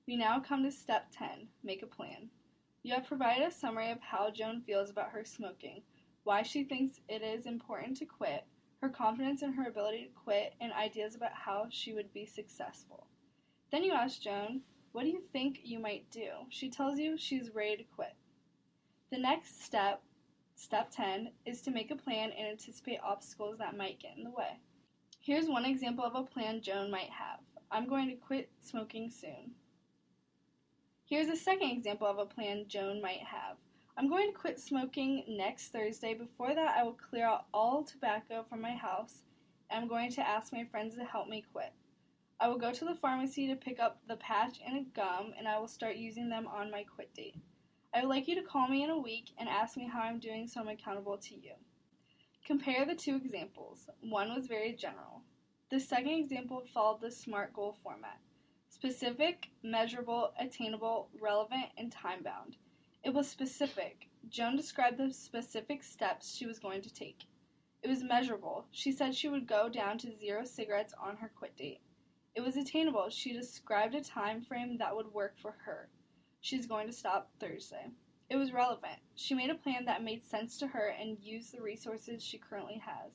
We now come to step 10, make a plan. You have provided a summary of how Joan feels about her smoking, why she thinks it is important to quit, her confidence in her ability to quit, and ideas about how she would be successful. Then you ask Joan, what do you think you might do? She tells you she's ready to quit. The next step, step 10, is to make a plan and anticipate obstacles that might get in the way. Here's one example of a plan Joan might have. I'm going to quit smoking soon. Here's a second example of a plan Joan might have. I'm going to quit smoking next Thursday. Before that, I will clear out all tobacco from my house, and I'm going to ask my friends to help me quit. I will go to the pharmacy to pick up the patch and a gum, and I will start using them on my quit date. I would like you to call me in a week and ask me how I'm doing so I'm accountable to you. Compare the two examples. One was very general. The second example followed the SMART goal format. Specific, measurable, attainable, relevant, and time-bound. It was specific. Joan described the specific steps she was going to take. It was measurable. She said she would go down to 0 cigarettes on her quit date. It was attainable. She described a time frame that would work for her. She's going to stop Thursday. It was relevant. She made a plan that made sense to her and used the resources she currently has.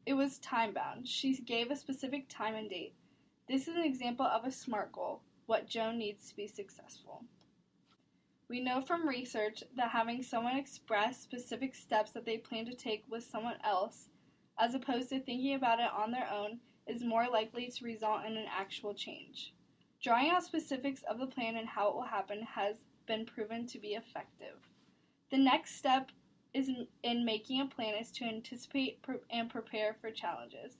It was time-bound. She gave a specific time and date. This is an example of a SMART goal, what Joan needs to be successful. We know from research that having someone express specific steps that they plan to take with someone else, as opposed to thinking about it on their own, is more likely to result in an actual change. Drawing out specifics of the plan and how it will happen has been proven to be effective. The next step in making a plan is to anticipate and prepare for challenges.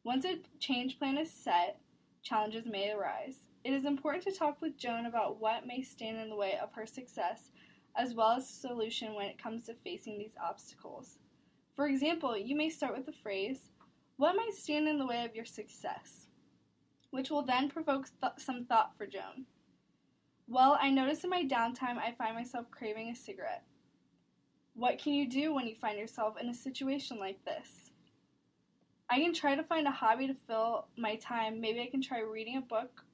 Once a change plan is set, challenges may arise. It is important to talk with Joan about what may stand in the way of her success, as well as a solution when it comes to facing these obstacles. For example, you may start with the phrase, what might stand in the way of your success? Which will then provoke some thought for Joan. Well, I notice in my downtime I find myself craving a cigarette. What can you do when you find yourself in a situation like this? I can try to find a hobby to fill my time. Maybe I can try reading a book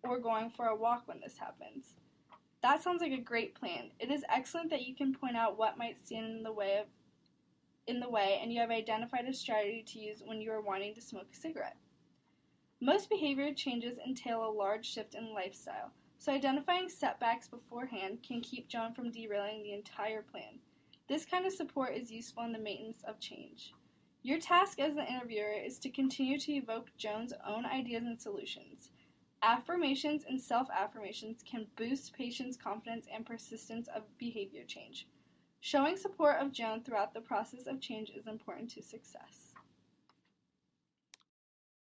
or going for a walk when this happens. That sounds like a great plan. It is excellent that you can point out what might stand in the way and you have identified a strategy to use when you are wanting to smoke a cigarette. Most behavior changes entail a large shift in lifestyle, so identifying setbacks beforehand can keep Joan from derailing the entire plan. This kind of support is useful in the maintenance of change. Your task as the interviewer is to continue to evoke Joan's own ideas and solutions. Affirmations and self-affirmations can boost patients' confidence and persistence of behavior change. Showing support of Joan throughout the process of change is important to success.